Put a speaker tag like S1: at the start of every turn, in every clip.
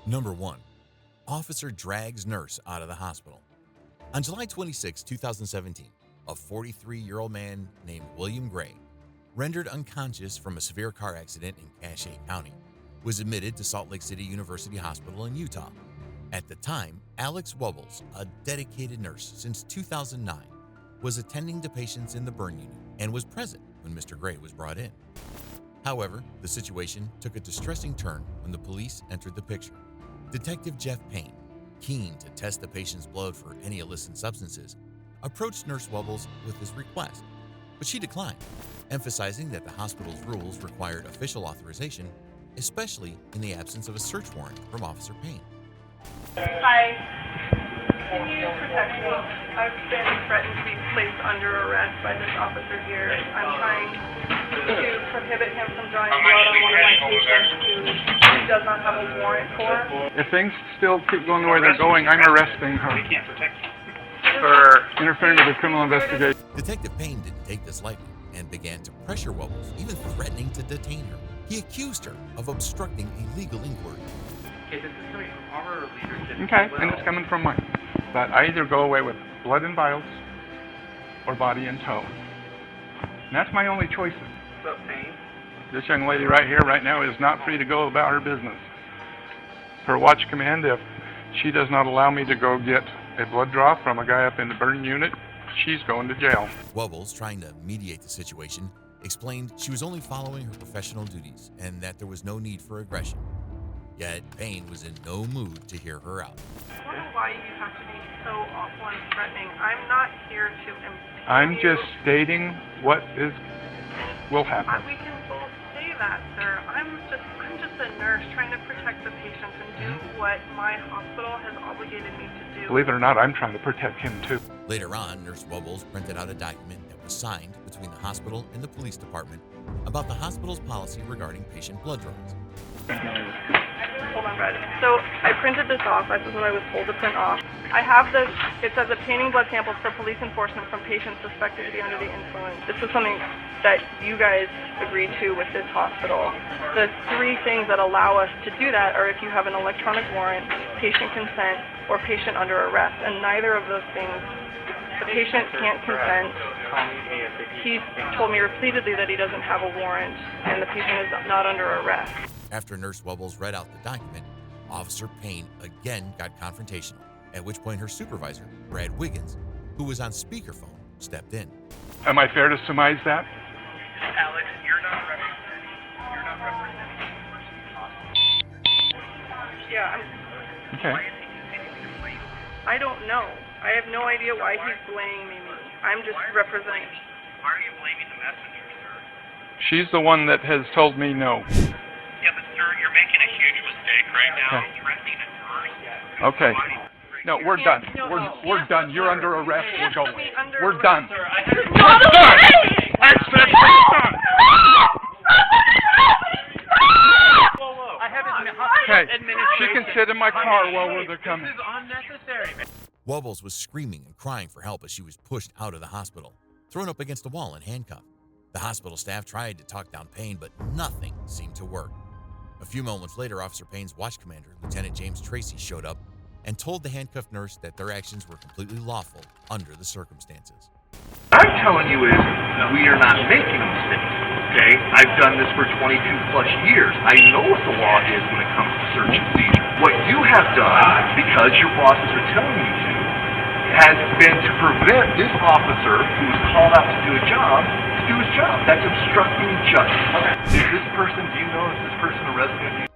S1: Number 1. Officer drags nurse out of the hospital. On July 26, 2017, a 43-year-old man named William Gray, rendered unconscious from a severe car accident in Cache County, was admitted to Salt Lake City University Hospital in Utah. At the time, Alex Wubbles, a dedicated nurse since 2009, was attending to patients in the burn unit and was present when Mr. Gray was brought in. However, the situation took a distressing turn when the police entered the picture. Detective Jeff Payne, keen to test the patient's blood for any illicit substances, approached Nurse Wubbles with his request, but she declined, emphasizing that the hospital's rules required official authorization, especially in the absence of a search warrant from Officer Payne.
S2: Hi. Can you protect me? I've been threatened to be placed under arrest by this officer here. I'm trying to prohibit him from drawing blood on one of my patients who he does not have a warrant for.
S3: If things still keep going the way they're going, I'm arresting her
S4: We can't protect you.
S3: for interfering with a criminal investigation.
S1: Detective Payne didn't take this lightly and began to pressure Wubbles, even threatening to detain her. He accused her of obstructing a legal inquiry.
S4: Okay, this is coming from our leadership.
S3: Okay, and it's coming from mine. But I either go away with blood and vials or body in tow. And that's my only choices.
S4: What's up, Payne?
S3: This young lady right here, right now, is not free to go about her business. Per watch command, if she does not allow me to go get a blood draw from a guy up in the burn unit, she's going to jail.
S1: Wubbles, trying to mediate the situation, explained she was only following her professional duties and that there was no need for aggression. Yet Payne was in no mood to hear her out.
S2: I don't know why you have to be so awful and threatening. I'm not here to impede
S3: I'm
S2: you.
S3: just stating what will happen.
S2: We can both say that, sir. I'm just a nurse trying to protect the patients and do what my hospital has obligated me to do.
S3: Believe it or not, I'm trying to protect him too.
S1: Later on, Nurse Wubbles printed out a document that was signed between the hospital and the police department about the hospital's policy regarding patient blood draws.
S2: Hold on, Brad. So I printed this off. This is what I was told to print off. I have this. It says obtaining blood samples for police enforcement from patients suspected to be under the influence. This is something that you guys agreed to with this hospital. The three things that allow us to do that are if you have an electronic warrant, patient consent, or patient under arrest. And neither of those things, the patient can't consent. He's told me repeatedly that he doesn't have a warrant, and the patient is not under arrest.
S1: After Nurse Wubbles read out the document, Officer Payne again got confrontational, at which point her supervisor, Brad Wiggins, who was on speakerphone, stepped in.
S3: Am I fair to surmise that?
S4: Alex, you're not representing the person in the hospital.
S2: Yeah,
S3: Okay.
S4: Why is he continuing to blame you?
S2: I don't know. I have no idea why he's blaming me. I'm just representing.
S4: Why are you blaming the messenger, sir?
S3: She's the one that has told me no.
S4: Yeah, but sir, you're making a huge mistake right now.
S3: Okay.
S4: Threatening a nurse.
S3: Okay. No, we're done.
S2: No,
S3: We're done. You're under arrest. We're going.
S2: Put me under
S3: We're
S2: arrest.
S3: done.
S4: Sir, I have
S2: It's not okay!
S3: I said we're done.
S4: I have
S3: Okay.
S4: administration.
S3: She can sit in my car while we're coming.
S4: This is unnecessary, man.
S1: Wubbles was screaming and crying for help as she was pushed out of the hospital, thrown up against a wall and handcuffed. The hospital staff tried to talk down Payne, but nothing seemed to work. A few moments later, Officer Payne's watch commander, Lieutenant James Tracy, showed up and told the handcuffed nurse that their actions were completely lawful under the circumstances.
S5: What I'm telling you is we are not making a mistake, okay? I've done this for 22 plus years. I know what the law is when it comes to search and seizure. What you have done, because your bosses are telling you to, has been to prevent this officer who was called out to do a job to do his job. That's obstructing justice. Is this person, do you know, is this person a resident?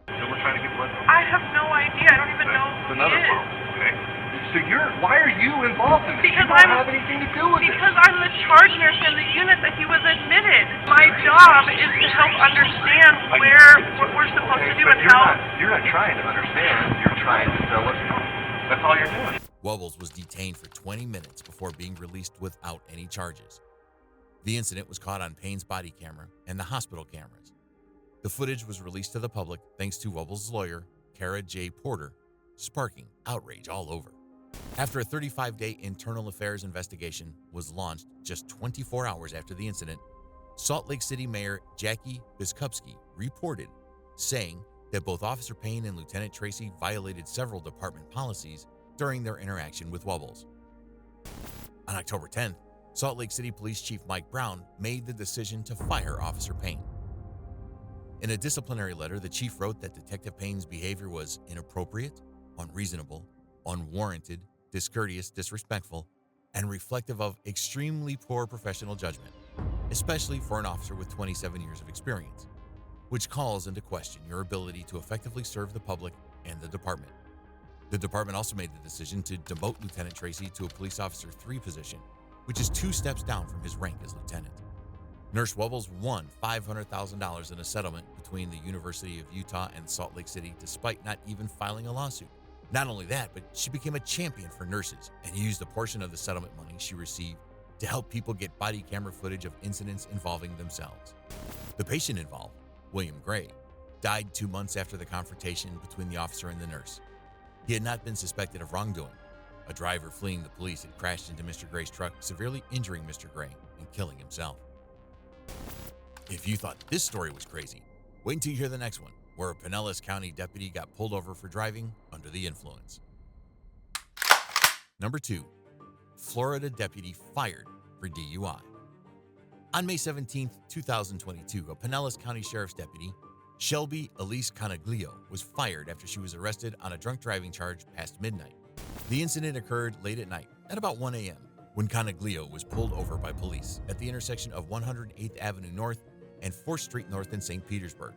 S5: So we're trying to get blood.
S2: I have no idea. I don't even know
S5: It's
S2: who
S5: another
S2: he is.
S5: problem, okay? So why are you involved in this?
S2: Because
S5: you don't
S2: I'm-
S5: have anything to do with it.
S2: Because I'm the charge nurse in the unit that he was admitted. My job is to help understand what we're supposed to do
S5: but
S2: and how.
S5: you're not trying to understand. You're trying to sell us something. That's all you're doing.
S1: Wubbles was detained for 20 minutes before being released without any charges. The incident was caught on Payne's body camera and the hospital cameras. The footage was released to the public thanks to Wubbles' lawyer, Kara J. Porter, sparking outrage all over. After a 35-day internal affairs investigation was launched just 24 hours after the incident, Salt Lake City Mayor Jackie Biskupski reported, saying that both Officer Payne and Lieutenant Tracy violated several department policies during their interaction with Wubbles. On October 10th, Salt Lake City Police Chief Mike Brown made the decision to fire Officer Payne. In a disciplinary letter, the chief wrote that Detective Payne's behavior was inappropriate, unreasonable, unwarranted, discourteous, disrespectful, and reflective of extremely poor professional judgment, especially for an officer with 27 years of experience, which calls into question your ability to effectively serve the public and the department. The department also made the decision to demote Lieutenant Tracy to a Police Officer 3 position, which is 2 steps down from his rank as lieutenant. Nurse Wubbles won $500,000 in a settlement between the University of Utah and Salt Lake City despite not even filing a lawsuit. Not only that, but she became a champion for nurses and used a portion of the settlement money she received to help people get body camera footage of incidents involving themselves. The patient involved, William Gray, died 2 months after the confrontation between the officer and the nurse. He had not been suspected of wrongdoing. A driver fleeing the police had crashed into Mr. Gray's truck, severely injuring Mr. Gray and killing himself. If you thought this story was crazy, wait until you hear the next one, where a Pinellas County deputy got pulled over for driving under the influence. Number 2, Florida deputy fired for DUI. On May 17, 2022, a Pinellas County Sheriff's deputy, Shelby Elise Canaglio, was fired after she was arrested on a drunk driving charge past midnight. The incident occurred late at night, at about 1 a.m., when Canaglio was pulled over by police at the intersection of 108th Avenue North and 4th Street North in St. Petersburg.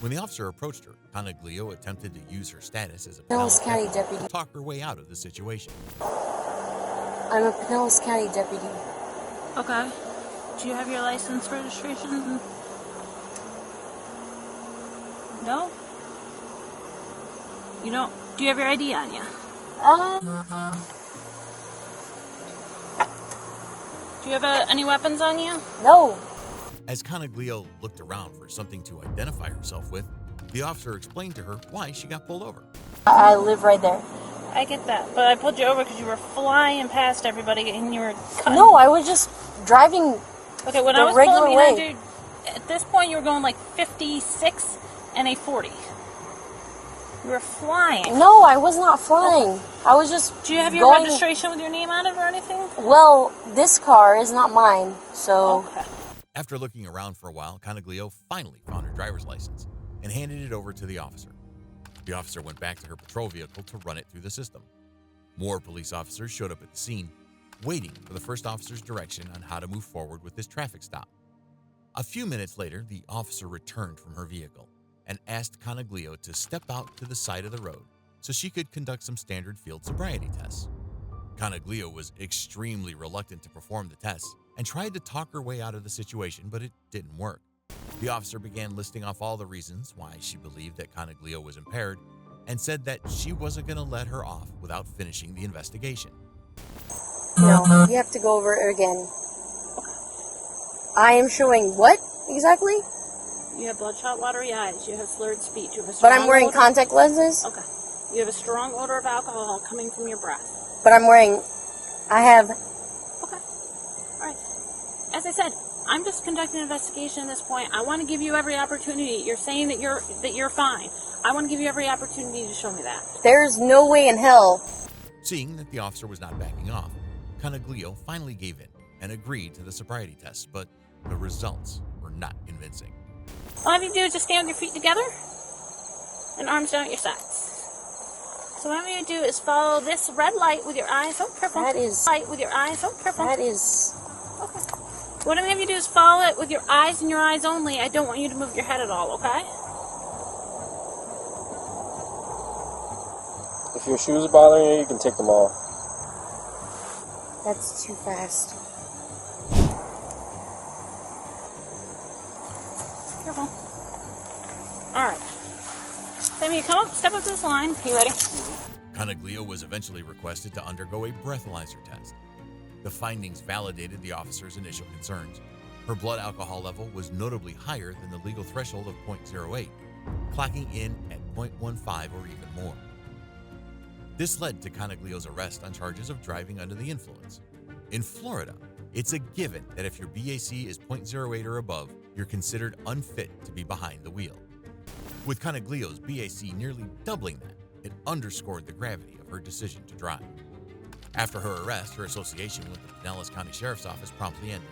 S1: When the officer approached her, Canaglio attempted to use her status as a
S6: Pinellas County deputy
S1: to talk her way out of the situation.
S6: I'm a Pinellas County deputy.
S7: Okay. Do you have your license registration? No? You don't? Do you have your ID on you? Do you have any weapons on you?
S6: No.
S1: As Canaglio looked around for something to identify herself with, the officer explained to her why she got pulled over.
S6: I live right there.
S7: I get that, but I pulled you over because you were flying past everybody and you were cutting.
S6: No, I was just driving
S7: Okay, when
S6: the
S7: I was
S6: regular
S7: pulling
S6: way.
S7: behind you, at this point you were going like 56 and a 40. You were flying.
S6: No, I was not flying. I was just
S7: Do you have your
S6: going...
S7: registration with your name on it or anything?
S6: Well, this car is not mine, so...
S7: Okay.
S1: After looking around for a while, Canaglio finally found her driver's license and handed it over to the officer. The officer went back to her patrol vehicle to run it through the system. More police officers showed up at the scene, waiting for the first officer's direction on how to move forward with this traffic stop. A few minutes later, the officer returned from her vehicle and asked Canaglio to step out to the side of the road so she could conduct some standard field sobriety tests. Canaglio was extremely reluctant to perform the tests and tried to talk her way out of the situation, but it didn't work. The officer began listing off all the reasons why she believed that Canaglio was impaired and said that she wasn't going to let her off without finishing the investigation.
S6: No, you have to go over it again. I am showing what, exactly?
S7: You have bloodshot, watery eyes. You have slurred speech. You have a
S6: But
S7: strong
S6: I'm wearing
S7: odor.
S6: contact lenses?
S7: Okay. You have a strong odor of alcohol coming from your breath.
S6: But I'm wearing... I have...
S7: Okay. All right. As I said, I'm just conducting an investigation at this point. I want to give you every opportunity. You're saying that you're fine. I want to give you every opportunity to show me that.
S6: There's no way in hell.
S1: Seeing that the officer was not backing off, Canaglio finally gave in and agreed to the sobriety test, but the results were not convincing.
S7: All you have to do is just stand with your feet together and arms down at your sides. So what I'm going to do is follow this red light with your eyes. Oh, careful.
S6: That is...
S7: Light with your eyes. Oh, careful.
S6: That is...
S7: Okay. What I'm going to have you do is follow it with your eyes and your eyes only. I don't want you to move your head at all, okay?
S8: If your shoes are bothering you, you can take them off.
S6: That's too fast.
S7: Careful. Alright. Then you come up, step up to this line. You ready?
S1: Canaglio was eventually requested to undergo a breathalyzer test. The findings validated the officer's initial concerns. Her blood alcohol level was notably higher than the legal threshold of 0.08, clocking in at 0.15 or even more. This led to Canaglio's arrest on charges of driving under the influence. In Florida, it's a given that if your BAC is 0.08 or above, you're considered unfit to be behind the wheel. With Coneglio's BAC nearly doubling that, it underscored the gravity of her decision to drive. After her arrest, her association with the Pinellas County Sheriff's Office promptly ended,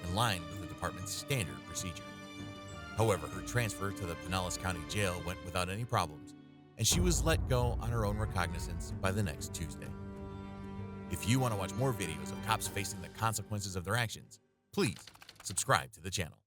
S1: in line with the department's standard procedure. However, her transfer to the Pinellas County Jail went without any problems, and she was let go on her own recognizance by the next Tuesday. If you want to watch more videos of cops facing the consequences of their actions, please subscribe to the channel.